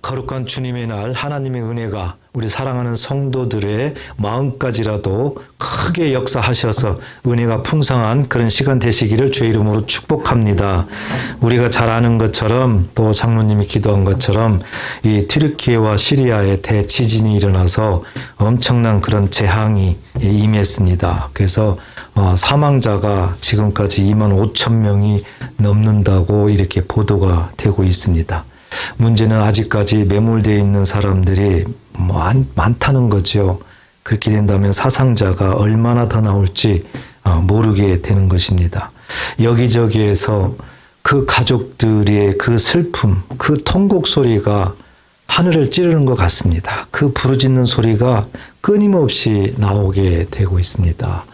거룩한 주님의 날 하나님의 은혜가 우리 사랑하는 성도들의 마음까지라도 크게 역사하셔서 은혜가 풍성한 그런 시간 되시기를 주의 이름으로 축복합니다. 우리가 잘 아는 것처럼 또 장로님이 기도한 것처럼 이 튀르키예와 시리아에 대지진이 일어나서 엄청난 그런 재앙이 임했습니다. 그래서 사망자가 지금까지 2만 5천 명이 넘는다고 이렇게 보도가 되고 있습니다. 문제는 아직까지 매몰되어 있는 사람들이 많다는 거죠. 그렇게 된다면 사상자가 얼마나 더 나올지 모르게 되는 것입니다. 여기저기에서 그 가족들의 그 슬픔, 그 통곡 소리가 하늘을 찌르는 것 같습니다. 그 부르짖는 소리가 끊임없이 나오게 되고 있습니다.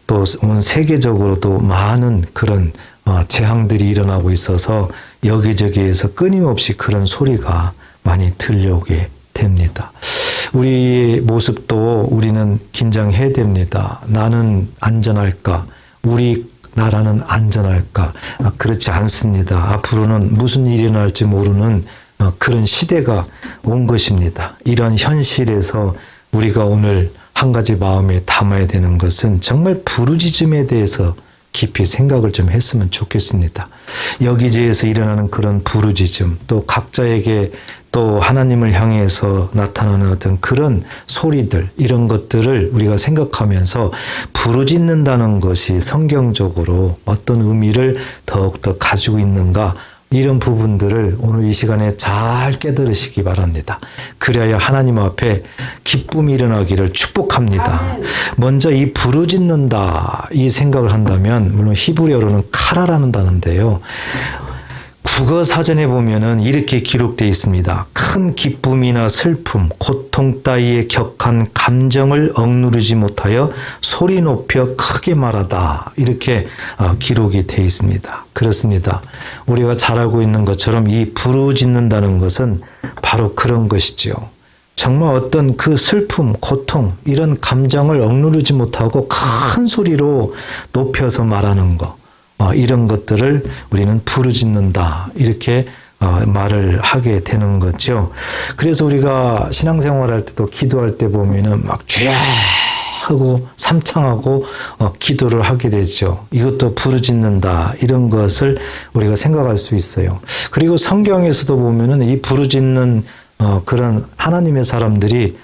또 온 세계적으로도 많은 그런 재앙들이 일어나고 있어서 여기저기에서 끊임없이 그런 소리가 많이 들려오게 됩니다. 우리의 모습도 우리는 긴장해야 됩니다. 나는 안전할까? 우리 나라는 안전할까? 그렇지 않습니다. 앞으로는 무슨 일이 일어날지 모르는 그런 시대가 온 것입니다. 이런 현실에서 우리가 오늘 한 가지 마음에 담아야 되는 것은 정말 부르짖음에 대해서 깊이 생각을 좀 했으면 좋겠습니다. 여기저기에서 일어나는 그런 부르짖음, 또 각자에게 또 하나님을 향해서 나타나는 어떤 그런 소리들, 이런 것들을 우리가 생각하면서 부르짖는다는 것이 성경적으로 어떤 의미를 더욱더 가지고 있는가, 이런 부분들을 오늘 이 시간에 잘 깨달으시기 바랍니다. 그래야 하나님 앞에 기쁨이 일어나기를 축복합니다. 먼저 이 부르짖는다 이 생각을 한다면, 물론 히브리어로는 카라라는 단어인데요. 국어 사전에 보면은 이렇게 기록되어 있습니다. 큰 기쁨이나 슬픔, 고통 따위에 격한 감정을 억누르지 못하여 소리 높여 크게 말하다. 이렇게 기록이 되어 있습니다. 그렇습니다. 우리가 잘 알고 있는 것처럼 이 부르짖는다는 것은 바로 그런 것이죠. 정말 어떤 그 슬픔, 고통, 이런 감정을 억누르지 못하고 큰 소리로 높여서 말하는 것. 이런 것들을 우리는 부르짖는다. 이렇게 말을 하게 되는 거죠. 그래서 우리가 신앙생활 할 때도 기도할 때 보면은 막 쥐야 하고 삼창하고 기도를 하게 되죠. 이것도 부르짖는다. 이런 것을 우리가 생각할 수 있어요. 그리고 성경에서도 보면은 이 부르짖는 그런 하나님의 사람들이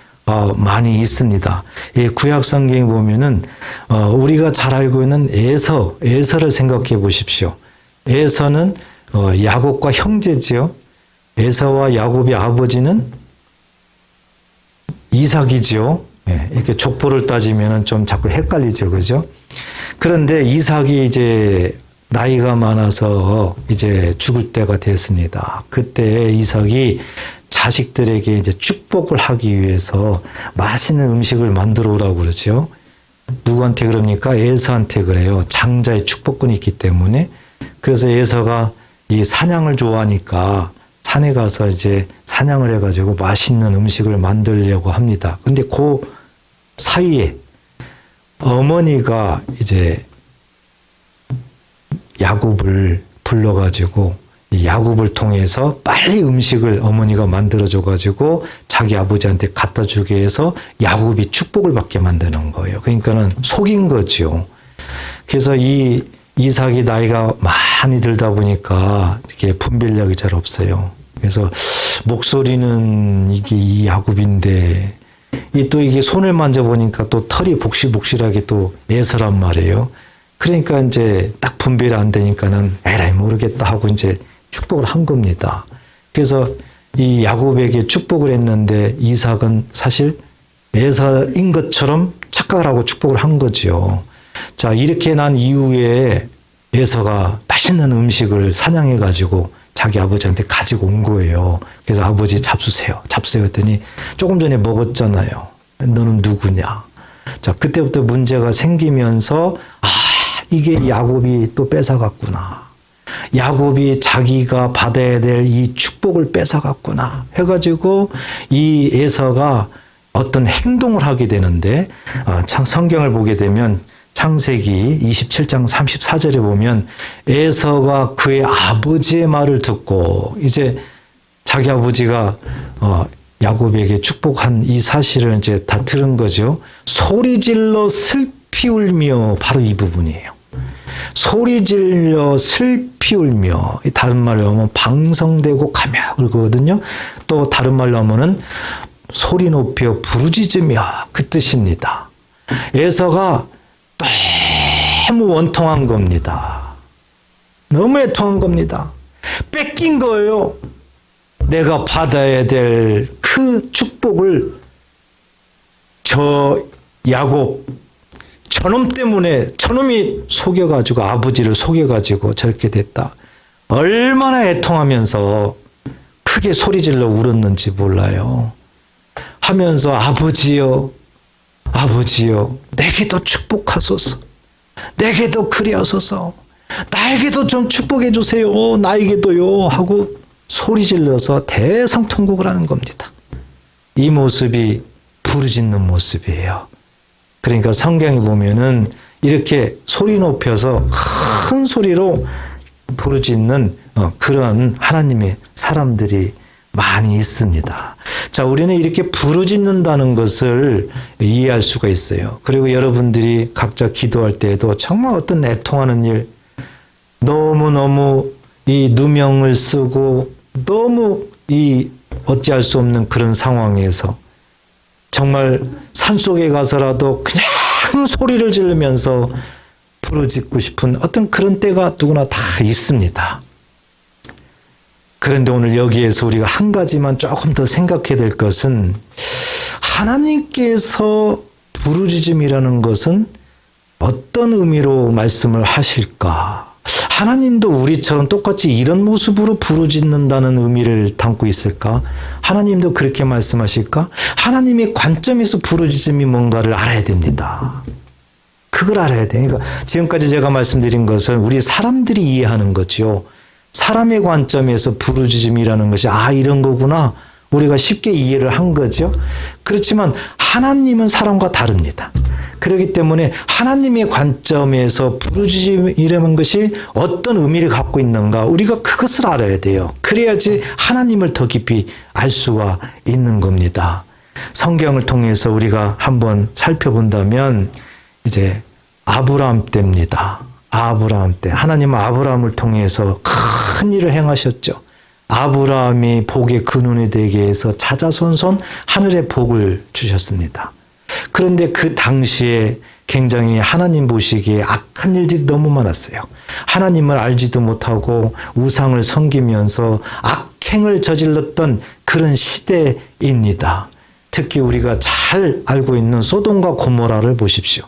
많이 있습니다. 이 구약 성경에 보면은 우리가 잘 알고 있는 에서를 생각해 보십시오. 에서는 야곱과 형제지요. 에서와 야곱의 아버지는 이삭이지요. 이렇게 족보를 따지면은 좀 자꾸 헷갈리죠, 그죠? 그런데 이삭이 이제 나이가 많아서 이제 죽을 때가 됐습니다. 그때 이삭이 자식들에게 이제 축복을 하기 위해서 맛있는 음식을 만들어 오라고 그러죠. 누구한테 그럽니까? 에서한테 그래요. 장자의 축복권이 있기 때문에. 그래서 에서가 이 사냥을 좋아하니까 산에 가서 이제 사냥을 해가지고 맛있는 음식을 만들려고 합니다. 근데 그 사이에 어머니가 이제 야곱을 불러가지고 야곱을 통해서 빨리 음식을 어머니가 만들어줘가지고 자기 아버지한테 갖다 주게 해서 야곱이 축복을 받게 만드는 거예요. 그러니까는 속인 거죠. 그래서 이 이삭이 나이가 많이 들다 보니까 이게 분별력이 잘 없어요. 그래서 목소리는 이게 이 야곱인데 또 이게 손을 만져보니까 또 털이 복실복실하게 또 에서란 말이에요. 그러니까 이제 딱 분별이 안 되니까는 에라이 모르겠다 하고 이제 축복을 한 겁니다. 그래서 이 야곱에게 축복을 했는데 이삭은 사실 에서인 것처럼 착각을 하고 축복을 한 거죠. 자, 이렇게 난 이후에 에서가 맛있는 음식을 사냥해가지고 자기 아버지한테 가지고 온 거예요. 그래서 아버지 잡수세요. 잡수세요 했더니 조금 전에 먹었잖아요. 너는 누구냐. 자, 그때부터 문제가 생기면서 이게 야곱이 또 뺏어갔구나. 야곱이 자기가 받아야 될 이 축복을 뺏어갔구나 해가지고 이 에서가 어떤 행동을 하게 되는데 성경을 보게 되면 창세기 27장 34절에 보면 에서가 그의 아버지의 말을 듣고 이제 자기 아버지가 야곱에게 축복한 이 사실을 이제 다 들은 거죠. 소리질러 슬피 울며, 바로 이 부분이에요. 소리질러 슬피 울며, 다른 말로 하면 방성되고 가며 그러거든요. 또 다른 말로 하면은 소리 높여 부르짖으며, 그 뜻입니다. 에서가 너무 원통한 겁니다. 너무 애통한 겁니다. 뺏긴 거예요. 내가 받아야 될 그 축복을 저 야곱, 저놈 때문에, 저놈이 속여가지고, 아버지를 속여가지고 저렇게 됐다. 얼마나 애통하면서 크게 소리질러 울었는지 몰라요. 하면서 아버지여, 아버지여, 내게도 축복하소서. 내게도 그리하소서. 나에게도 좀 축복해 주세요. 나에게도요. 하고 소리질러서 대성통곡을 하는 겁니다. 이 모습이 부르짖는 모습이에요. 그러니까 성경에 보면은 이렇게 소리 높여서 큰 소리로 부르짖는 그런 하나님의 사람들이 많이 있습니다. 자, 우리는 이렇게 부르짖는다는 것을 이해할 수가 있어요. 그리고 여러분들이 각자 기도할 때에도 정말 어떤 애통하는 일, 너무너무 이 누명을 쓰고 너무 이 어찌할 수 없는 그런 상황에서 정말 산속에 가서라도 그냥 소리를 지르면서 부르짖고 싶은 어떤 그런 때가 누구나 다 있습니다. 그런데 오늘 여기에서 우리가 한 가지만 조금 더 생각해야 될 것은, 하나님께서 부르짖음이라는 것은 어떤 의미로 말씀을 하실까? 하나님도 우리처럼 똑같이 이런 모습으로 부르짖는다는 의미를 담고 있을까? 하나님도 그렇게 말씀하실까? 하나님의 관점에서 부르짖음이 뭔가를 알아야 됩니다. 그걸 알아야 돼요. 그러니까 지금까지 제가 말씀드린 것은 우리 사람들이 이해하는 거죠. 사람의 관점에서 부르짖음이라는 것이 이런 거구나. 우리가 쉽게 이해를 한 거죠. 그렇지만 하나님은 사람과 다릅니다. 그렇기 때문에 하나님의 관점에서 부르짖음이라는 것이 어떤 의미를 갖고 있는가, 우리가 그것을 알아야 돼요. 그래야지 하나님을 더 깊이 알 수가 있는 겁니다. 성경을 통해서 우리가 한번 살펴본다면 이제 아브라함 때입니다. 아브라함 때 하나님은 아브라함을 통해서 큰 일을 행하셨죠. 아브라함이 복의 근원이 되게 해서 자자손손 하늘의 복을 주셨습니다. 그런데 그 당시에 굉장히 하나님 보시기에 악한 일들이 너무 많았어요. 하나님을 알지도 못하고 우상을 섬기면서 악행을 저질렀던 그런 시대입니다. 특히 우리가 잘 알고 있는 소돔과 고모라를 보십시오.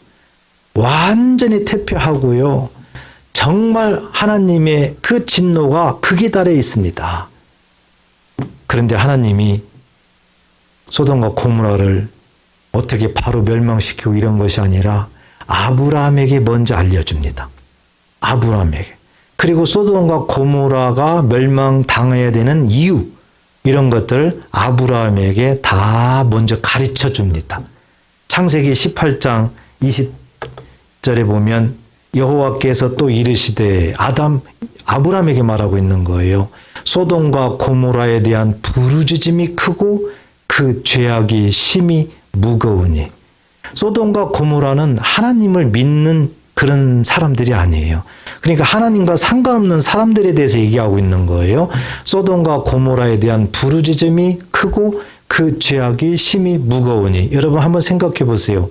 완전히 퇴폐하고요. 정말 하나님의 그 진노가 극에 달해 있습니다. 그런데 하나님이 소돔과 고모라를 어떻게 바로 멸망시키고 이런 것이 아니라 아브라함에게 먼저 알려줍니다. 아브라함에게. 그리고 소돔과 고모라가 멸망당해야 되는 이유, 이런 것들 아브라함에게 다 먼저 가르쳐 줍니다. 창세기 18장 20절에 보면 여호와께서 또 이르시되, 아브라함에게 말하고 있는 거예요. 소돔과 고모라에 대한 부르짖음이 크고 그 죄악이 심히 무거우니. 소돔과 고모라는 하나님을 믿는 그런 사람들이 아니에요. 그러니까 하나님과 상관없는 사람들에 대해서 얘기하고 있는 거예요. 소돔과 고모라에 대한 부르짖음이 크고 그 죄악이 심히 무거우니. 여러분 한번 생각해 보세요.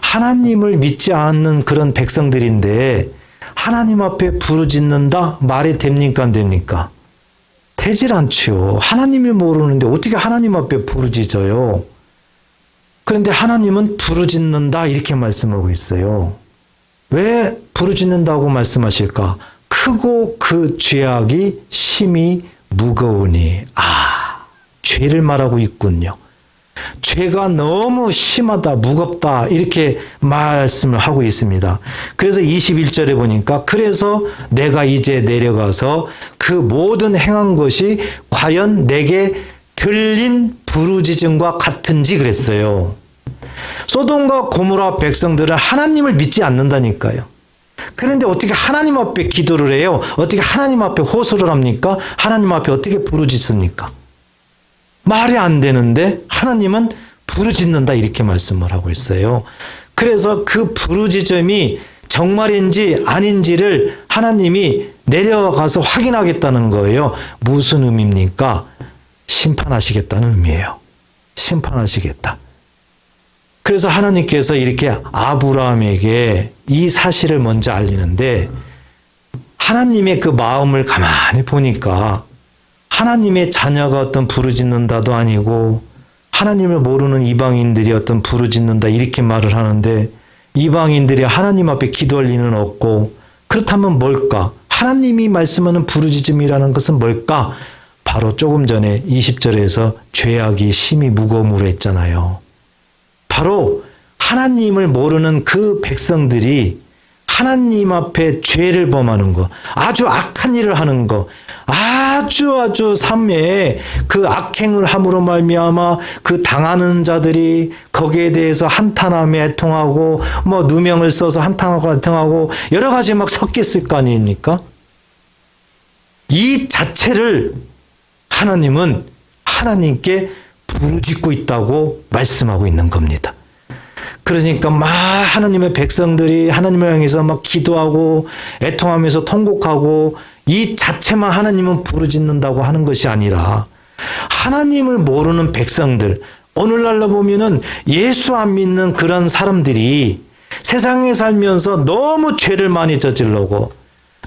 하나님을 믿지 않는 그런 백성들인데 하나님 앞에 부르짖는다? 말이 됩니까 안 됩니까? 되질 않죠. 하나님을 모르는데 어떻게 하나님 앞에 부르짖어요? 그런데 하나님은 부르짖는다 이렇게 말씀하고 있어요. 왜 부르짖는다고 말씀하실까? 크고 그 죄악이 심히 무거우니. 죄를 말하고 있군요. 죄가 너무 심하다, 무겁다 이렇게 말씀을 하고 있습니다. 그래서 21절에 보니까 그래서 내가 이제 내려가서 그 모든 행한 것이 과연 내게 들린 부르짖음과 같은지 그랬어요. 소돔과 고모라 백성들은 하나님을 믿지 않는다니까요. 그런데 어떻게 하나님 앞에 기도를 해요? 어떻게 하나님 앞에 호소를 합니까? 하나님 앞에 어떻게 부르짖습니까? 말이 안 되는데 하나님은 부르짖는다 이렇게 말씀을 하고 있어요. 그래서 그 부르짖음이 정말인지 아닌지를 하나님이 내려가서 확인하겠다는 거예요. 무슨 의미입니까? 심판하시겠다는 의미예요. 심판하시겠다. 그래서 하나님께서 이렇게 아브라함에게 이 사실을 먼저 알리는데 하나님의 그 마음을 가만히 보니까 하나님의 자녀가 어떤 부르짖는다도 아니고 하나님을 모르는 이방인들이 어떤 부르짖는다 이렇게 말을 하는데 이방인들이 하나님 앞에 기도할 리는 없고 그렇다면 뭘까? 하나님이 말씀하는 부르짖음이라는 것은 뭘까? 바로 조금 전에 20절에서 죄악이 심히 무거움으로 했잖아요. 바로 하나님을 모르는 그 백성들이 하나님 앞에 죄를 범하는 거, 아주 악한 일을 하는 거, 아주 삶에 그 악행을 함으로 말미암아 그 당하는 자들이 거기에 대해서 한탄하며 애통하고 뭐 누명을 써서 한탄하고 애통하고 여러 가지 막 섞였을 거 아닙니까? 이 자체를 하나님은 하나님께 부르짖고 있다고 말씀하고 있는 겁니다. 그러니까 막 하나님의 백성들이 하나님을 향해서 막 기도하고 애통하면서 통곡하고 이 자체만 하나님은 부르짖는다고 하는 것이 아니라 하나님을 모르는 백성들, 오늘날로 보면은 예수 안 믿는 그런 사람들이 세상에 살면서 너무 죄를 많이 저지르고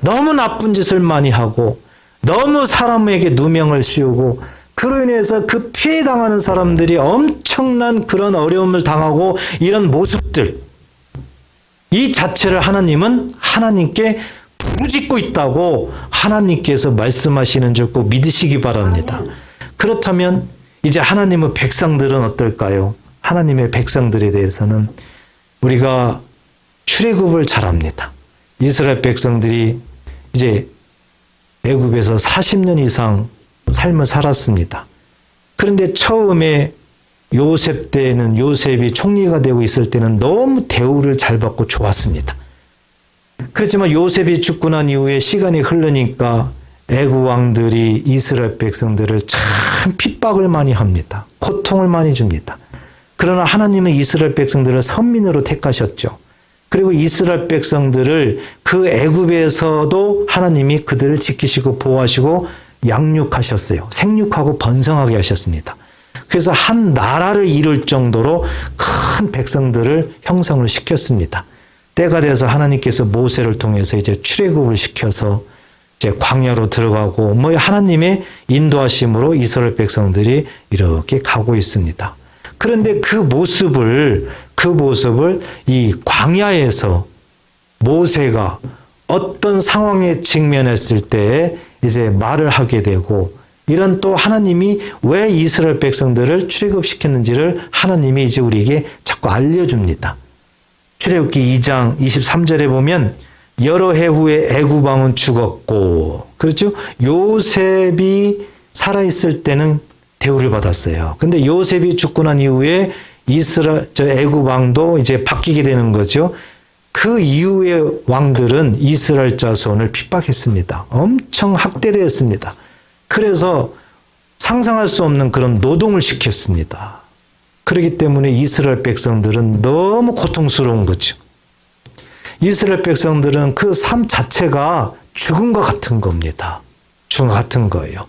너무 나쁜 짓을 많이 하고 너무 사람에게 누명을 씌우고 그로 인해서 그 피해당하는 사람들이 엄청난 그런 어려움을 당하고 이런 모습들, 이 자체를 하나님은 하나님께 부르짖고 있다고 하나님께서 말씀하시는 줄 꼭 믿으시기 바랍니다. 그렇다면 이제 하나님의 백성들은 어떨까요? 하나님의 백성들에 대해서는 우리가 출애굽을 잘 압니다. 이스라엘 백성들이 이제 애굽에서 40년 이상 삶을 살았습니다. 그런데 처음에 요셉 때는 요셉이 총리가 되고 있을 때는 너무 대우를 잘 받고 좋았습니다. 그렇지만 요셉이 죽고 난 이후에 시간이 흐르니까 애굽 왕들이 이스라엘 백성들을 참 핍박을 많이 합니다. 고통을 많이 줍니다. 그러나 하나님은 이스라엘 백성들을 선민으로 택하셨죠. 그리고 이스라엘 백성들을 그 애굽에서도 하나님이 그들을 지키시고 보호하시고 양육하셨어요. 생육하고 번성하게 하셨습니다. 그래서 한 나라를 이룰 정도로 큰 백성들을 형성을 시켰습니다. 때가 돼서 하나님께서 모세를 통해서 이제 출애굽을 시켜서 이제 광야로 들어가고 뭐 하나님의 인도하심으로 이스라엘 백성들이 이렇게 가고 있습니다. 그런데 그 모습을 이 광야에서 모세가 어떤 상황에 직면했을 때 이제 말을 하게 되고 이런 또 하나님이 왜 이스라엘 백성들을 출애굽시켰는지를 하나님이 이제 우리에게 자꾸 알려줍니다. 출애굽기 2장 23절에 보면 여러 해 후에 애굽 왕은 죽었고, 그렇죠? 요셉이 살아있을 때는 대우를 받았어요. 근데 요셉이 죽고 난 이후에 애굽 왕도 이제 바뀌게 되는 거죠. 그 이후의 왕들은 이스라엘 자손을 핍박했습니다. 엄청 학대를 했습니다. 그래서 상상할 수 없는 그런 노동을 시켰습니다. 그렇기 때문에 이스라엘 백성들은 너무 고통스러운 거죠. 이스라엘 백성들은 그 삶 자체가 죽음과 같은 겁니다. 죽음과 같은 거예요.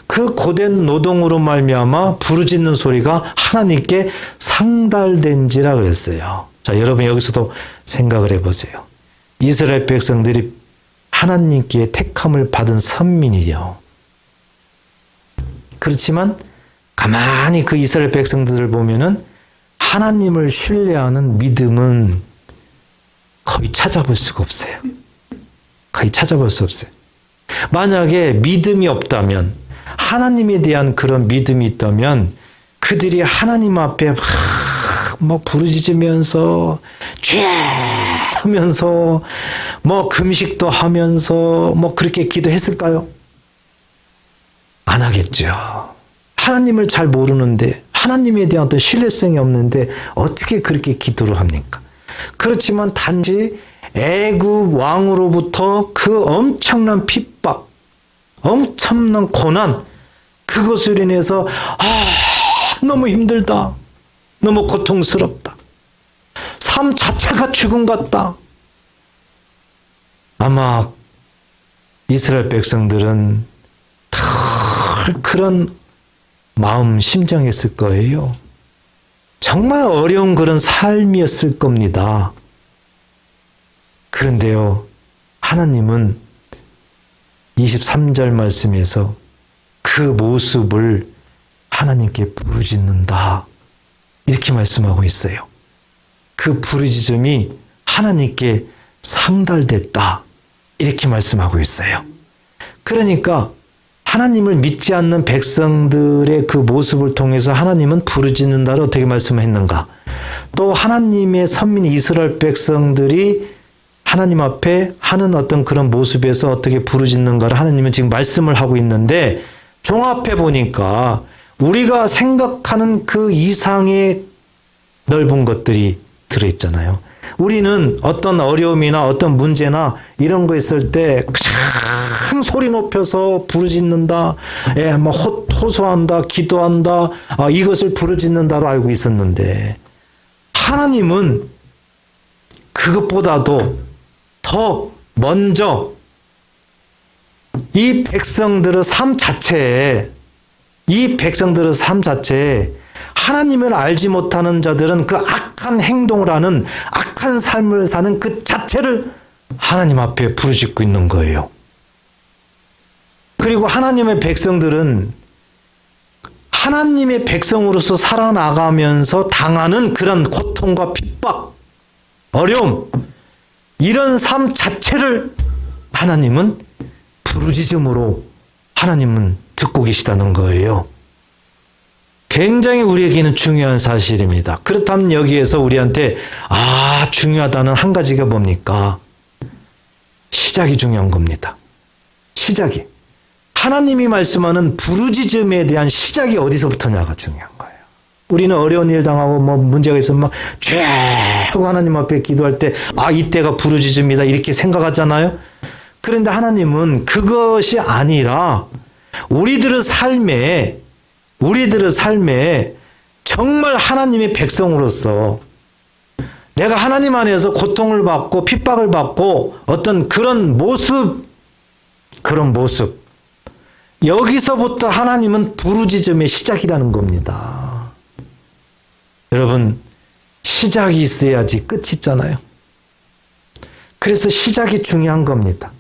그 고된 노동으로 말미암아 부르짖는 소리가 하나님께 상달된지라 그랬어요. 자, 여러분 여기서도 생각을 해보세요. 이스라엘 백성들이 하나님께 택함을 받은 선민이요. 그렇지만 가만히 그 이스라엘 백성들을 보면은 하나님을 신뢰하는 믿음은 거의 찾아볼 수가 없어요. 거의 찾아볼 수 없어요. 만약에 믿음이 없다면, 하나님에 대한 그런 믿음이 있다면 그들이 하나님 앞에 막 부르짖으면서 죄하면서 뭐 금식도 하면서 뭐 그렇게 기도했을까요? 안 하겠죠. 하나님을 잘 모르는데, 하나님에 대한 어떤 신뢰성이 없는데 어떻게 그렇게 기도를 합니까? 그렇지만 단지 애굽 왕으로부터 그 엄청난 핍박, 엄청난 고난, 그 그것으로 인해서 너무 힘들다. 너무 고통스럽다. 삶 자체가 죽음 같다. 아마 이스라엘 백성들은 다 그런 마음 심정했을 거예요. 정말 어려운 그런 삶이었을 겁니다. 그런데요, 하나님은 23절 말씀에서 그 모습을 하나님께 부르짖는다. 이렇게 말씀하고 있어요. 그 부르짖음이 하나님께 상달됐다. 이렇게 말씀하고 있어요. 그러니까 하나님을 믿지 않는 백성들의 그 모습을 통해서 하나님은 부르짖는다를 어떻게 말씀했는가? 또 하나님의 선민 이스라엘 백성들이 하나님 앞에 하는 어떤 그런 모습에서 어떻게 부르짖는가를 하나님은 지금 말씀을 하고 있는데, 종합해 보니까 우리가 생각하는 그 이상의 넓은 것들이 들어있잖아요. 우리는 어떤 어려움이나 어떤 문제나 이런 거 있을 때 큰 소리 높여서 부르짖는다, 호소한다, 기도한다, 이것을 부르짖는다로 알고 있었는데, 하나님은 그것보다도 더 먼저 이 백성들의 삶 자체에 하나님을 알지 못하는 자들은 그 악한 행동을 하는, 악한 삶을 사는 그 자체를 하나님 앞에 부르짖고 있는 거예요. 그리고 하나님의 백성들은 하나님의 백성으로서 살아나가면서 당하는 그런 고통과 핍박, 어려움, 이런 삶 자체를 하나님은 부르짖음으로 하나님은 듣고 계시다는 거예요. 굉장히 우리에게는 중요한 사실입니다. 그렇다면 여기에서 우리한테 중요하다는 한 가지가 뭡니까? 시작이 중요한 겁니다. 시작이. 하나님이 말씀하는 부르짖음에 대한 시작이 어디서부터냐가 중요한 거예요. 우리는 어려운 일 당하고 문제가 있으면 쭉 하나님 앞에 기도할 때 이때가 부르짖음이다 이렇게 생각하잖아요. 그런데 하나님은 그것이 아니라 우리들의 삶에 정말 하나님의 백성으로서 내가 하나님 안에서 고통을 받고 핍박을 받고 어떤 그런 모습, 여기서부터 하나님은 부르짖음의 시작이라는 겁니다. 여러분, 시작이 있어야지 끝이 있잖아요. 그래서 시작이 중요한 겁니다.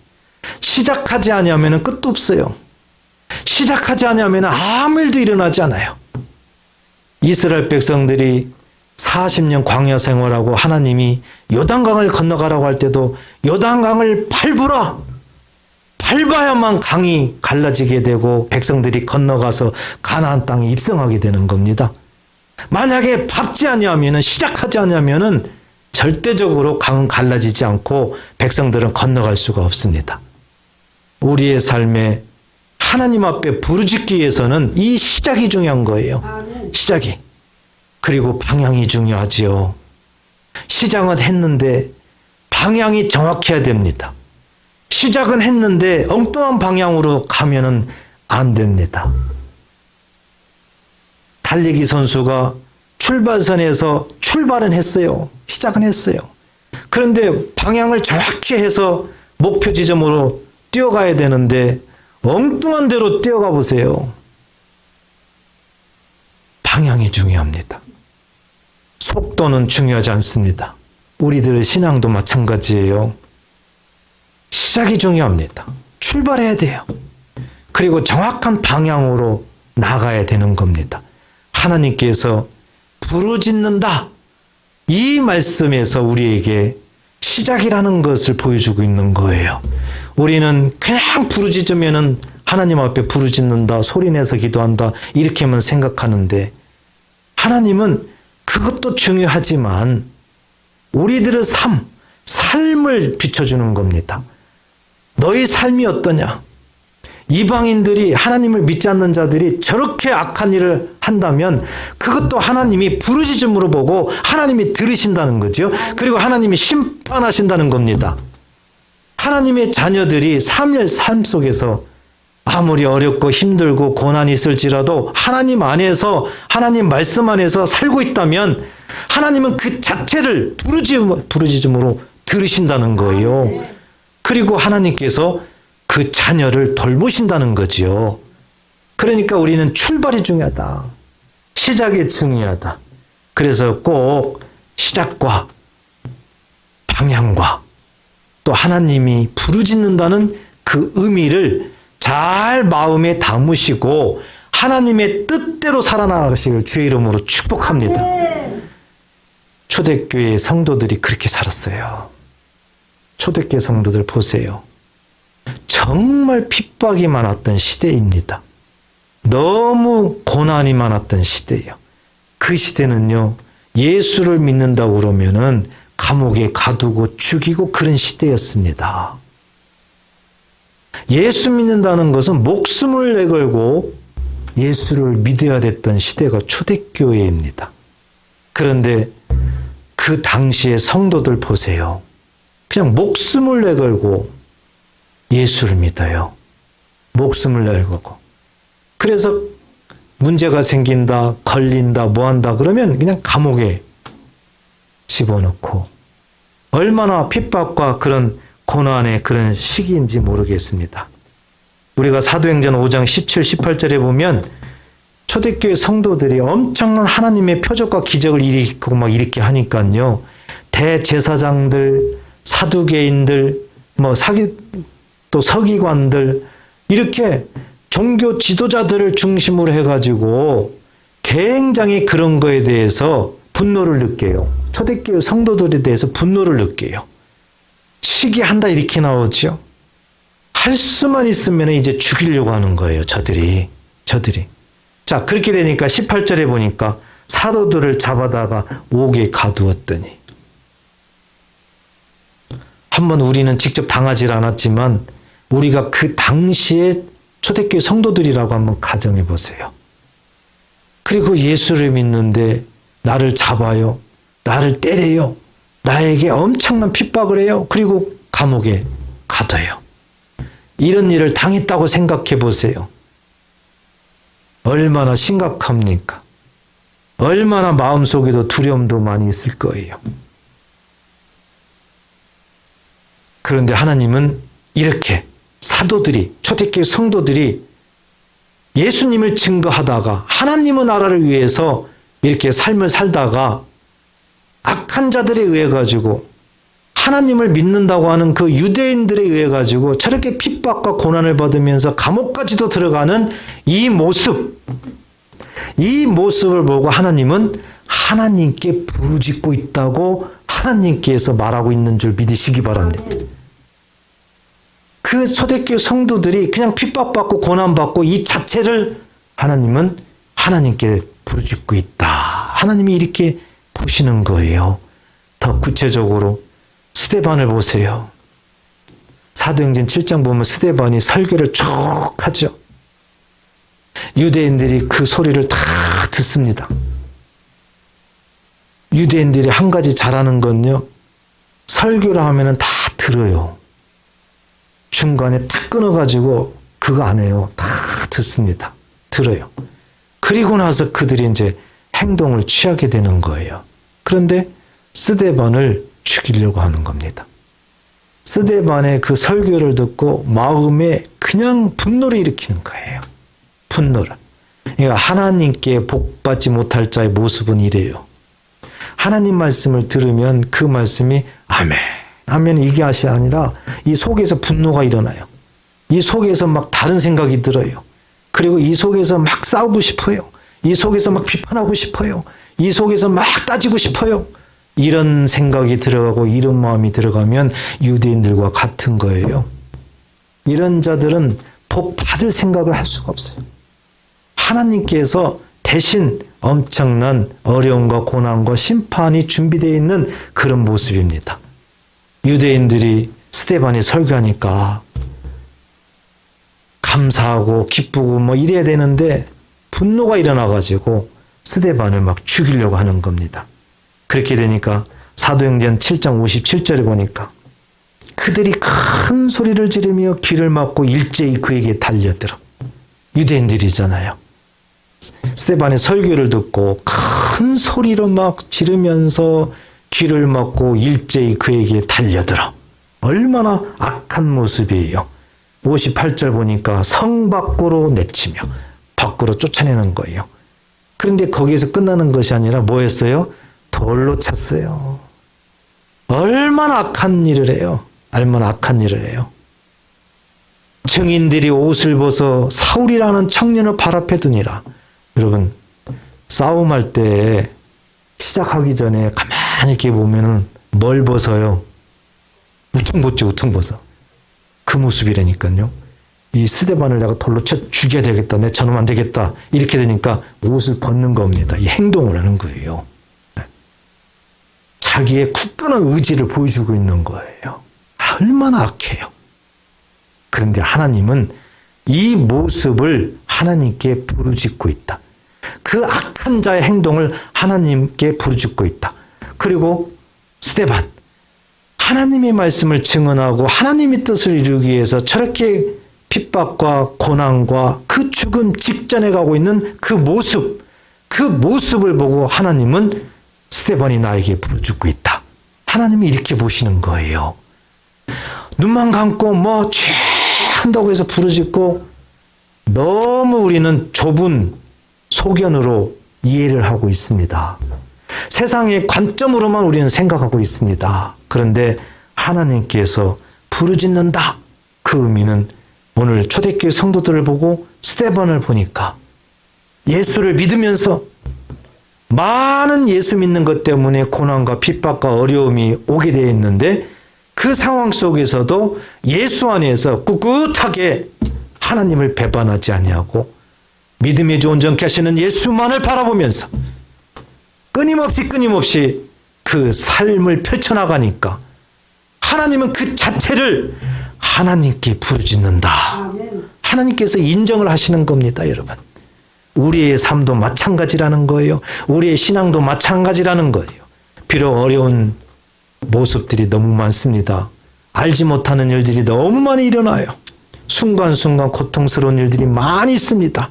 시작하지 않으면 끝도 없어요. 시작하지 않으면 아무 일도 일어나지 않아요. 이스라엘 백성들이 40년 광야 생활하고 하나님이 요단강을 건너가라고 할 때도 요단강을 밟아야만 강이 갈라지게 되고 백성들이 건너가서 가나안 땅에 입성하게 되는 겁니다. 만약에 밟지 아니하면, 시작하지 않으면 절대적으로 강은 갈라지지 않고 백성들은 건너갈 수가 없습니다. 우리의 삶에 하나님 앞에 부르짖기 위해서는 이 시작이 중요한 거예요. 시작이. 그리고 방향이 중요하지요. 시작은 했는데 방향이 정확해야 됩니다. 시작은 했는데 엉뚱한 방향으로 가면은 안 됩니다. 달리기 선수가 출발선에서 출발은 했어요. 시작은 했어요. 그런데 방향을 정확히 해서 목표 지점으로 뛰어가야 되는데 엉뚱한 데로 뛰어가 보세요. 방향이 중요합니다. 속도는 중요하지 않습니다. 우리들의 신앙도 마찬가지예요. 시작이 중요합니다. 출발해야 돼요. 그리고 정확한 방향으로 나가야 되는 겁니다. 하나님께서 부르짖는다. 이 말씀에서 우리에게 시작이라는 것을 보여주고 있는 거예요. 우리는 그냥 부르짖으면은 하나님 앞에 부르짖는다, 소리내서 기도한다 이렇게만 생각하는데, 하나님은 그것도 중요하지만 우리들의 삶을 비춰주는 겁니다. 너희 삶이 어떠냐? 이방인들이, 하나님을 믿지 않는 자들이 저렇게 악한 일을 한다면 그것도 하나님이 부르짖음으로 보고 하나님이 들으신다는 거죠. 그리고 하나님이 심판하신다는 겁니다. 하나님의 자녀들이 삶 속에서 아무리 어렵고 힘들고 고난이 있을지라도 하나님 안에서, 하나님 말씀 안에서 살고 있다면 하나님은 그 자체를 부르짖음으로 들으신다는 거예요. 그리고 하나님께서 그 자녀를 돌보신다는 거지요. 그러니까 우리는 출발이 중요하다. 시작이 중요하다. 그래서 꼭 시작과 방향과 또 하나님이 부르짖는다는 그 의미를 잘 마음에 담으시고 하나님의 뜻대로 살아나가시길 주의 이름으로 축복합니다. 초대교회 성도들이 그렇게 살았어요. 초대교회 성도들 보세요. 정말 핍박이 많았던 시대입니다. 너무 고난이 많았던 시대예요. 그 시대는요, 예수를 믿는다고 그러면은 감옥에 가두고 죽이고 그런 시대였습니다. 예수 믿는다는 것은 목숨을 내걸고 예수를 믿어야 됐던 시대가 초대교회입니다. 그런데 그 당시의 성도들 보세요. 그냥 목숨을 내걸고 예수를 믿어요. 목숨을 내걸고. 그래서 문제가 생긴다, 걸린다, 뭐한다 그러면 그냥 감옥에 집어넣고 얼마나 핍박과 그런 고난의 그런 시기인지 모르겠습니다. 우리가 사도행전 5장 17, 18절에 보면 초대교회 성도들이 엄청난 하나님의 표적과 기적을 일으키고 막 이렇게 하니까요. 대제사장들, 사두개인들, 또 서기관들 이렇게 종교 지도자들을 중심으로 해가지고 굉장히 그런 거에 대해서 분노를 느껴요. 초대교회 성도들에 대해서 분노를 느껴요. 시기한다 이렇게 나오죠. 할 수만 있으면 이제 죽이려고 하는 거예요. 저들이. 자, 그렇게 되니까 18절에 보니까 사도들을 잡아다가 옥에 가두었더니, 한번 우리는 직접 당하지 않았지만 우리가 그 당시에 초대교회 성도들이라고 한번 가정해 보세요. 그리고 예수를 믿는데 나를 잡아요. 나를 때려요. 나에게 엄청난 핍박을 해요. 그리고 감옥에 가둬요. 이런 일을 당했다고 생각해 보세요. 얼마나 심각합니까? 얼마나 마음속에도 두려움도 많이 있을 거예요. 그런데 하나님은 이렇게 사도들이, 초대교회 성도들이 예수님을 증거하다가 하나님의 나라를 위해서 이렇게 삶을 살다가 악한 자들에 의해 가지고 하나님을 믿는다고 하는 그 유대인들에 의해 가지고 저렇게 핍박과 고난을 받으면서 감옥까지도 들어가는 이 모습을 보고 하나님은 하나님께 부르짖고 있다고 하나님께서 말하고 있는 줄 믿으시기 바랍니다. 그 초대교회 성도들이 그냥 핍박받고 고난받고 이 자체를 하나님은 하나님께 부르짖고 있다. 하나님이 이렇게 보시는 거예요. 더 구체적으로 스데반을 보세요. 사도행전 7장 보면 스데반이 설교를 쭉 하죠. 유대인들이 그 소리를 다 듣습니다. 유대인들이 한 가지 잘하는 건요, 설교를 하면은 다 들어요. 중간에 탁 끊어가지고 그거 안 해요. 다 듣습니다. 들어요. 그리고 나서 그들이 이제 행동을 취하게 되는 거예요. 그런데 스데반을 죽이려고 하는 겁니다. 스데반의 그 설교를 듣고 마음에 그냥 분노를 일으키는 거예요. 분노를. 그러니까 하나님께 복받지 못할 자의 모습은 이래요. 하나님 말씀을 들으면 그 말씀이 아멘, 아멘 이게 아니라 이 속에서 분노가 일어나요. 이 속에서 막 다른 생각이 들어요. 그리고 이 속에서 막 싸우고 싶어요. 이 속에서 막 비판하고 싶어요. 이 속에서 막 따지고 싶어요. 이런 생각이 들어가고 이런 마음이 들어가면 유대인들과 같은 거예요. 이런 자들은 복 받을 생각을 할 수가 없어요. 하나님께서 대신 엄청난 어려움과 고난과 심판이 준비되어 있는 그런 모습입니다. 유대인들이 스데반이 설교하니까 감사하고 기쁘고 뭐 이래야 되는데 분노가 일어나가지고 스데반을 막 죽이려고 하는 겁니다. 그렇게 되니까 사도행전 7장 57절에 보니까 그들이 큰 소리를 지르며 귀를 막고 일제히 그에게 달려들어. 유대인들이잖아요. 스데반의 설교를 듣고 큰 소리로 막 지르면서 귀를 막고 일제히 그에게 달려들어. 얼마나 악한 모습이에요. 58절 보니까 성 밖으로 내치며 밖으로 쫓아내는 거예요. 그런데 거기에서 끝나는 것이 아니라 뭐였어요? 돌로 쳤어요. 얼마나 악한 일을 해요. 얼마나 악한 일을 해요. 증인들이 옷을 벗어 사울이라는 청년을 발 앞에 두니라. 여러분, 싸움할 때 시작하기 전에 가만히 이렇게 보면은 뭘 벗어요? 우퉁 벗죠, 우퉁 벗어. 그 모습이라니까요. 이 스데반을 내가 돌로 쳐 죽여야 되겠다. 내 저놈 안 되겠다. 이렇게 되니까 옷을 벗는 겁니다. 이 행동을 하는 거예요. 자기의 굳건한 의지를 보여주고 있는 거예요. 얼마나 악해요. 그런데 하나님은 이 모습을 하나님께 부르짖고 있다. 그 악한 자의 행동을 하나님께 부르짖고 있다. 그리고 스데반, 하나님의 말씀을 증언하고 하나님의 뜻을 이루기 위해서 저렇게 핍박과 고난과 그 죽음 직전에 가고 있는 그 모습을 보고 하나님은 스데반이 나에게 부르짖고 있다. 하나님이 이렇게 보시는 거예요. 눈만 감고 뭐 죄 한다고 해서 부르짖고 너무 우리는 좁은 소견으로 이해를 하고 있습니다. 세상의 관점으로만 우리는 생각하고 있습니다. 그런데 하나님께서 부르짖는다. 그 의미는 오늘 초대교회 성도들을 보고 스데반을 보니까 예수를 믿으면서 많은 예수 믿는 것 때문에 고난과 핍박과 어려움이 오게 되어 있는데 그 상황 속에서도 예수 안에서 꿋꿋하게 하나님을 배반하지 아니하고 믿음이 온전케 하시는 예수만을 바라보면서 끊임없이 그 삶을 펼쳐나가니까 하나님은 그 자체를 하나님께 부르짖는다. 하나님께서 인정을 하시는 겁니다, 여러분. 우리의 삶도 마찬가지라는 거예요. 우리의 신앙도 마찬가지라는 거예요. 비록 어려운 모습들이 너무 많습니다. 알지 못하는 일들이 너무 많이 일어나요. 순간순간 고통스러운 일들이 많이 있습니다.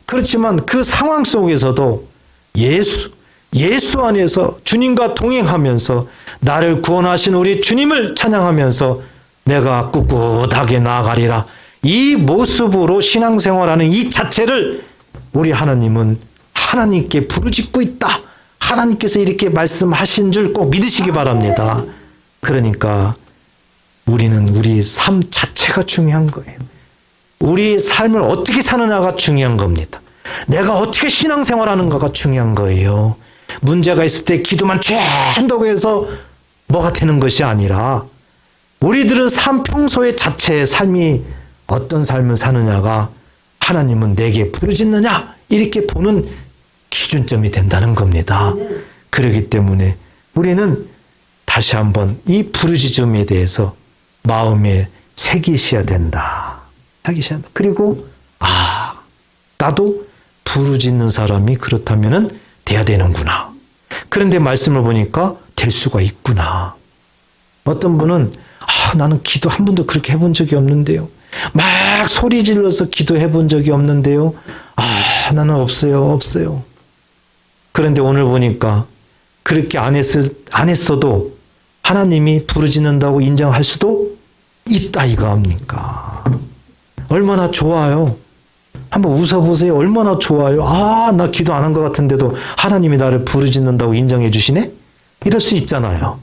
그렇지만 그 상황 속에서도 예수 안에서 주님과 동행하면서 나를 구원하신 우리 주님을 찬양하면서 내가 꿋꿋하게 나아가리라. 이 모습으로 신앙생활하는 이 자체를 우리 하나님은 하나님께 부르짖고 있다. 하나님께서 이렇게 말씀하신 줄 꼭 믿으시기 바랍니다. 그러니까 우리는 우리 삶 자체가 중요한 거예요. 우리 삶을 어떻게 사느냐가 중요한 겁니다. 내가 어떻게 신앙생활하는가가 중요한 거예요. 문제가 있을 때 기도만 쫙 한다고 해서 뭐가 되는 것이 아니라 우리들은 평소의 자체의 삶이 어떤 삶을 사느냐가 하나님은 내게 부르짖느냐 이렇게 보는 기준점이 된다는 겁니다. 그렇기 때문에 우리는 다시 한번 이 부르짖음에 대해서 마음에 새기셔야 된다. 그리고 나도 부르짖는 사람이 그렇다면은 돼야 되는구나. 그런데 말씀을 보니까 될 수가 있구나. 어떤 분은 나는 기도 한 번도 그렇게 해본 적이 없는데요. 막 소리 질러서 기도해 본 적이 없는데요. 나는 없어요. 그런데 오늘 보니까 그렇게 안 했어도 하나님이 부르짖는다고 인정할 수도 있다 이거 아닙니까? 얼마나 좋아요. 한번 웃어보세요. 얼마나 좋아요. 나 기도 안 한 것 같은데도 하나님이 나를 부르짖는다고 인정해 주시네? 이럴 수 있잖아요.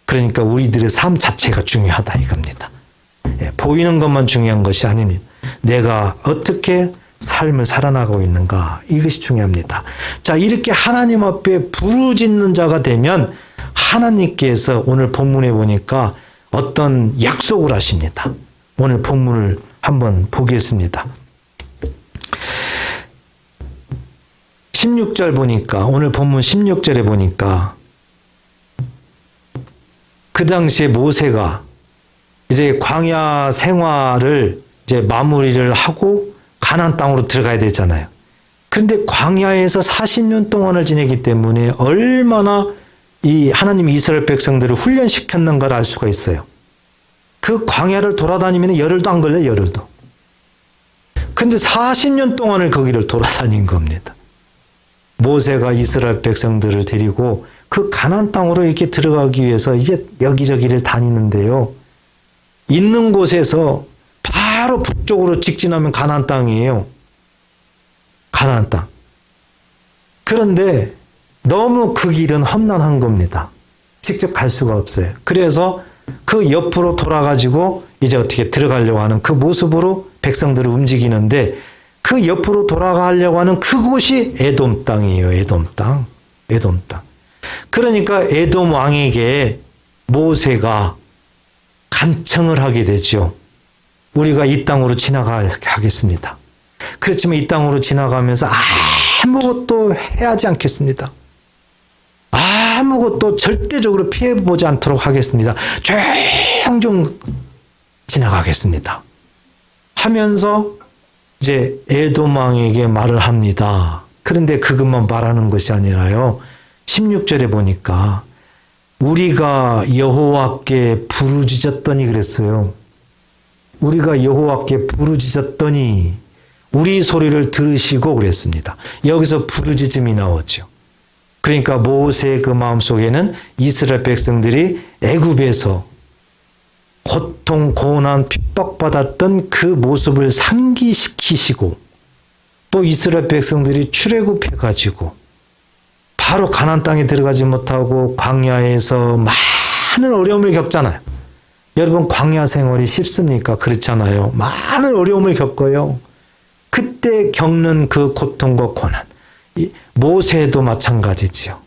그러니까 우리들의 삶 자체가 중요하다 이겁니다. 보이는 것만 중요한 것이 아닙니다. 내가 어떻게 삶을 살아나가고 있는가 이것이 중요합니다. 자, 이렇게 하나님 앞에 부르짖는 자가 되면 하나님께서 오늘 본문에 보니까 어떤 약속을 하십니다. 오늘 본문을 한번 보겠습니다. 16절 보니까 오늘 본문 16절에 보니까 그 당시에 모세가 이제 광야 생활을 이제 마무리를 하고 가나안 땅으로 들어가야 되잖아요. 그런데 광야에서 40년 동안을 지내기 때문에 얼마나 이 하나님이 이스라엘 백성들을 훈련시켰는가를 알 수가 있어요. 그 광야를 돌아다니면 열흘도 안 걸려요, 열흘도. 근데 40년 동안을 거기를 돌아다닌 겁니다. 모세가 이스라엘 백성들을 데리고 그 가나안 땅으로 이렇게 들어가기 위해서 이제 여기저기를 다니는데요. 있는 곳에서 바로 북쪽으로 직진하면 가나안 땅이에요. 가나안 땅. 그런데 너무 그 길은 험난한 겁니다. 직접 갈 수가 없어요. 그래서 그 옆으로 돌아가지고 이제 어떻게 들어가려고 하는 그 모습으로 백성들을 움직이는데 그 옆으로 돌아가려고 하는 그곳이 에돔 땅이에요. 에돔 땅. 에돔 땅. 그러니까 에돔 왕에게 모세가 간청을 하게 되죠. 우리가 이 땅으로 지나가겠습니다. 그렇지만 이 땅으로 지나가면서 아무것도 해하지 않겠습니다. 아무것도 절대적으로 피해보지 않도록 하겠습니다. 조용 지나가겠습니다. 하면서 이제 에돔 왕에게 말을 합니다. 그런데 그것만 말하는 것이 아니라요. 16절에 보니까 우리가 여호와께 부르짖었더니 그랬어요. 우리가 여호와께 부르짖었더니 우리 소리를 들으시고 그랬습니다. 여기서 부르짖음이 나오죠. 그러니까 모세의 그 마음속에는 이스라엘 백성들이 애굽에서 고통, 고난, 핍박받았던 그 모습을 상기시키시고 또 이스라엘 백성들이 출애굽해가지고 바로 가나안 땅에 들어가지 못하고 광야에서 많은 어려움을 겪잖아요. 여러분 광야 생활이 쉽습니까? 그렇잖아요. 많은 어려움을 겪어요. 그때 겪는 그 고통과 고난. 모세도 마찬가지지요.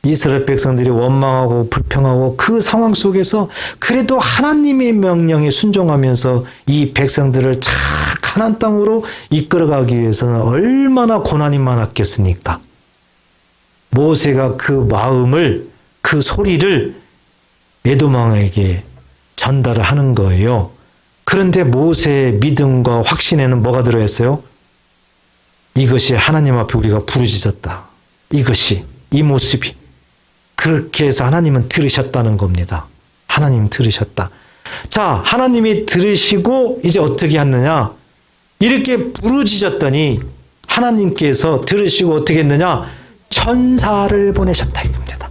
이스라엘 백성들이 원망하고 불평하고 그 상황 속에서 그래도 하나님의 명령에 순종하면서 이 백성들을 착 가나안 땅으로 이끌어가기 위해서는 얼마나 고난이 많았겠습니까? 모세가 그 마음을, 그 소리를 에돔 왕에게 전달을 하는 거예요. 그런데 모세의 믿음과 확신에는 뭐가 들어있어요? 이것이 하나님 앞에 우리가 부르짖었다. 이것이, 이 모습이. 그렇게 해서 하나님은 들으셨다는 겁니다. 하나님 들으셨다. 자, 하나님이 들으시고 이제 어떻게 했느냐? 이렇게 부르짖었더니 하나님께서 들으시고 어떻게 했느냐? 천사를 보내셨다 이겁니다.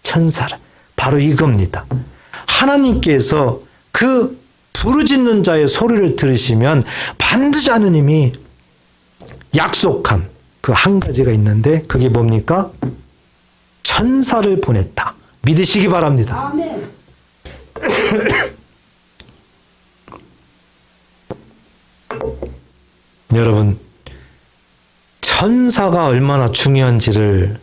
천사를. 바로 이겁니다. 하나님께서 그 부르짖는 자의 소리를 들으시면 반드시 하느님이 약속한 그 한 가지가 있는데 그게 뭡니까? 천사를 보냈다. 믿으시기 바랍니다. 아멘. 여러분, 천사가 얼마나 중요한지를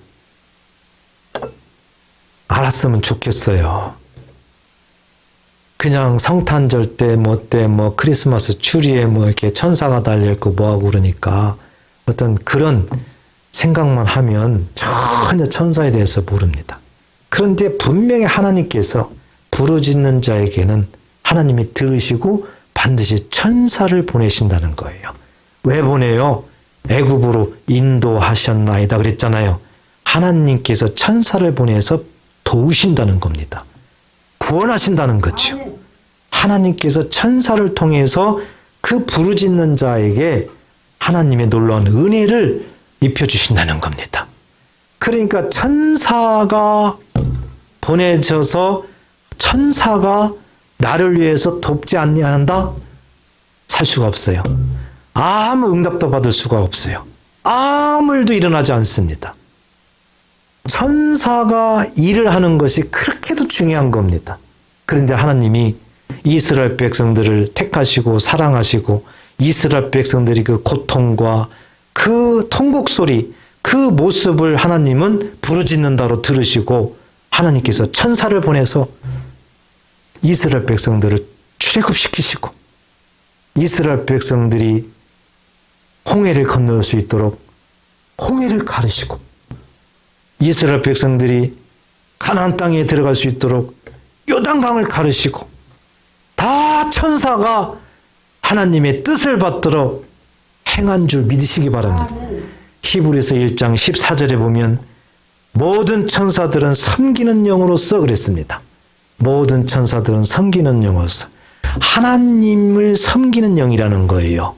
알았으면 좋겠어요. 그냥 성탄절 때, 크리스마스 추리에 이렇게 천사가 달려있고 뭐하고 그러니까 어떤 그런 생각만 하면 전혀 천사에 대해서 모릅니다. 그런데 분명히 하나님께서 부르짖는 자에게는 하나님이 들으시고 반드시 천사를 보내신다는 거예요. 왜 보내요? 애굽으로 인도하셨나이다 그랬잖아요. 하나님께서 천사를 보내서 도우신다는 겁니다. 구원하신다는 거죠. 하나님께서 천사를 통해서 그 부르짖는 자에게 하나님의 놀라운 은혜를 입혀주신다는 겁니다. 그러니까 천사가 보내져서 천사가 나를 위해서 돕지 않는다? 살 수가 없어요. 아무 응답도 받을 수가 없어요. 아무 일도 일어나지 않습니다. 천사가 일을 하는 것이 그렇게도 중요한 겁니다. 그런데 하나님이 이스라엘 백성들을 택하시고 사랑하시고 이스라엘 백성들이 그 고통과 그 통곡 소리, 그 모습을 하나님은 부르짖는다로 들으시고 하나님께서 천사를 보내서 이스라엘 백성들을 출애굽시키시고 이스라엘 백성들이 홍해를 건널 수 있도록 홍해를 가르시고 이스라엘 백성들이 가나안 땅에 들어갈 수 있도록 요단강을 가르시고 다 천사가 하나님의 뜻을 받들어 행한 줄 믿으시기 바랍니다. 히브리서 1장 14절에 보면 모든 천사들은 섬기는 영으로서 그랬습니다. 모든 천사들은 섬기는 영으로서 하나님을 섬기는 영이라는 거예요.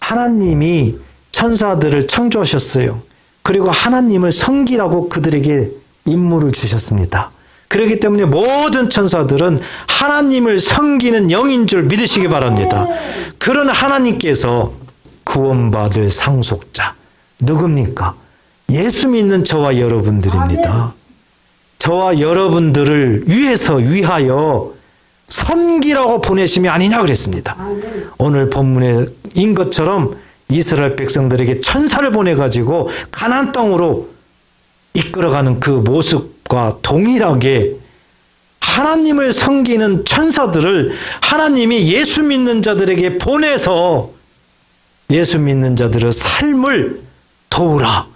하나님이 천사들을 창조하셨어요. 그리고 하나님을 섬기라고 그들에게 임무를 주셨습니다. 그렇기 때문에 모든 천사들은 하나님을 섬기는 영인 줄 믿으시기 바랍니다. 그런 하나님께서 구원받을 상속자 누굽니까? 예수 믿는 저와 여러분들입니다. 저와 여러분들을 위하여 섬기라고 보내심이 아니냐 그랬습니다. 오늘 본문인 것처럼 이스라엘 백성들에게 천사를 보내가지고 가나안 땅으로 이끌어가는 그 모습과 동일하게 하나님을 섬기는 천사들을 하나님이 예수 믿는 자들에게 보내서 예수 믿는 자들의 삶을 도우라,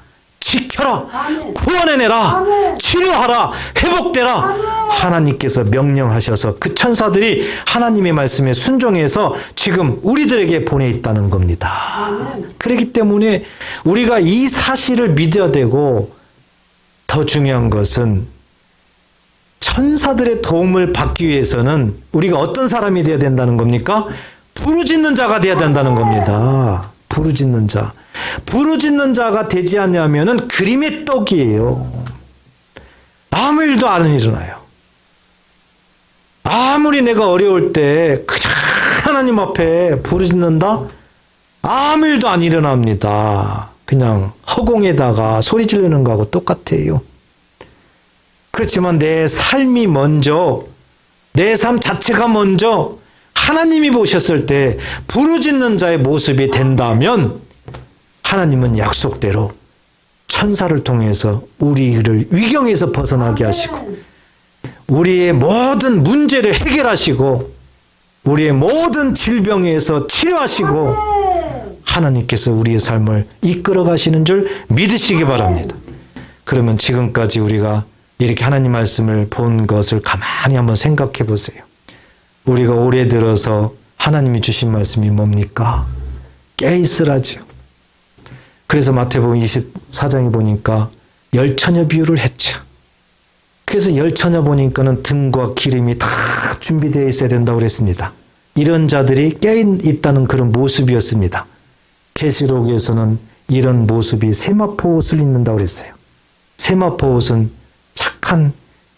지켜라, 구원해내라, 치료하라, 회복되라 하나님께서 명령하셔서 그 천사들이 하나님의 말씀에 순종해서 지금 우리들에게 보내 있다는 겁니다. 그렇기 때문에 우리가 이 사실을 믿어야 되고, 더 중요한 것은 천사들의 도움을 받기 위해서는 우리가 어떤 사람이 되어야 된다는 겁니까? 부르짖는 자가 되어야 된다는 겁니다. 부르짖는 자. 부르짖는 자가 되지 않냐면은 그림의 떡이에요. 아무 일도 안 일어나요. 아무리 내가 어려울 때 그냥 하나님 앞에 부르짖는다? 아무 일도 안 일어납니다. 그냥 허공에다가 소리 지르는 거하고 똑같아요. 그렇지만 내 삶이 먼저, 내 삶 자체가 먼저 하나님이 보셨을 때 부르짖는 자의 모습이 된다면 하나님은 약속대로 천사를 통해서 우리를 위경에서 벗어나게 하시고 우리의 모든 문제를 해결하시고 우리의 모든 질병에서 치료하시고 하나님께서 우리의 삶을 이끌어 가시는 줄 믿으시기 바랍니다. 그러면 지금까지 우리가 이렇게 하나님 말씀을 본 것을 가만히 한번 생각해 보세요. 우리가 올해 들어서 하나님이 주신 말씀이 뭡니까? 깨있으라죠. 그래서 마태복음 24장에 보니까 열처녀 비유를 했죠. 그래서 열처녀 보니까는 등과 기름이 다 준비되어 있어야 된다고 그랬습니다. 이런 자들이 깨있다는 그런 모습이었습니다. 계시록에서는 이런 모습이 세마포 옷을 입는다고 그랬어요. 세마포 옷은 착한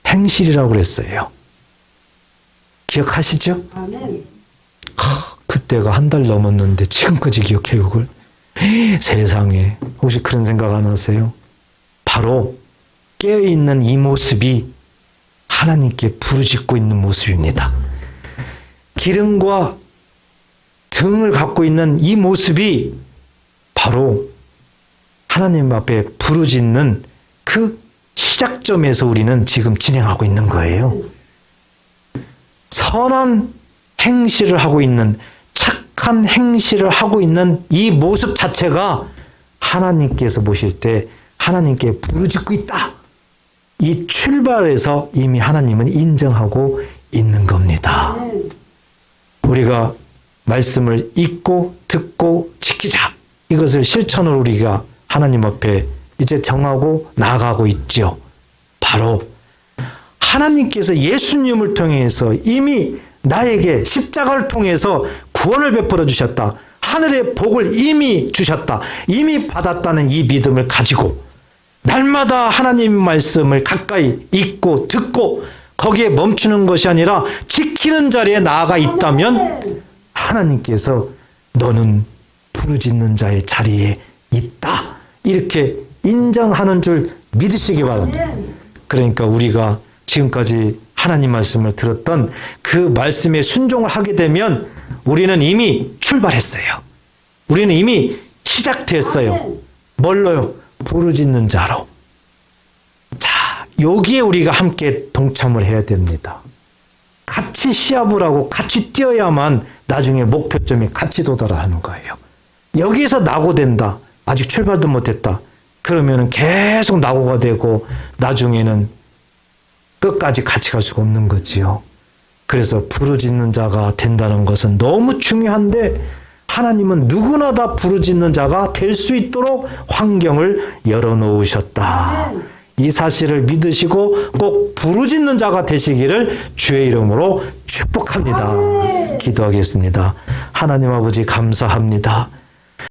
행실이라고 그랬어요. 기억하시죠? 아멘. 그때가 한 달 넘었는데 지금까지 기억해요, 그걸? 세상에, 혹시 그런 생각 안 하세요? 바로 깨어있는 이 모습이 하나님께 부르짖고 있는 모습입니다. 기름과 등을 갖고 있는 이 모습이 바로 하나님 앞에 부르짖는 그 시작점에서 우리는 지금 진행하고 있는 거예요. 선한 행실을 하고 있는, 착한 행실을 하고 있는 이 모습 자체가 하나님께서 보실 때 하나님께 부르짖고 있다. 이 출발에서 이미 하나님은 인정하고 있는 겁니다. 우리가 말씀을 읽고 듣고 지키자. 이것을 실천으로 우리가 하나님 앞에 이제 정하고 나아가고 있지요. 바로 하나님께서 예수님을 통해서 이미 나에게 십자가를 통해서 구원을 베풀어 주셨다. 하늘의 복을 이미 주셨다. 이미 받았다는 이 믿음을 가지고 날마다 하나님 말씀을 가까이 읽고 듣고 거기에 멈추는 것이 아니라 지키는 자리에 나아가 있다면 하나님께서 너는 부르짖는 자의 자리에 있다. 이렇게 인정하는 줄 믿으시기 바랍니다. 그러니까 우리가 지금까지 하나님 말씀을 들었던 그 말씀에 순종을 하게 되면 우리는 이미 출발했어요. 우리는 이미 시작됐어요. 뭘로요? 부르짖는 자로. 자, 여기에 우리가 함께 동참을 해야 됩니다. 같이 시합을 하고 같이 뛰어야만 나중에 목표점에 같이 도달하는 거예요. 여기에서 낙오된다. 아직 출발도 못했다. 그러면 계속 낙오가 되고 나중에는 끝까지 같이 갈 수가 없는 거지요. 그래서 부르짖는 자가 된다는 것은 너무 중요한데 하나님은 누구나 다 부르짖는 자가 될 수 있도록 환경을 열어놓으셨다. 이 사실을 믿으시고 꼭 부르짖는 자가 되시기를 주의 이름으로 축복합니다. 기도하겠습니다. 하나님 아버지 감사합니다.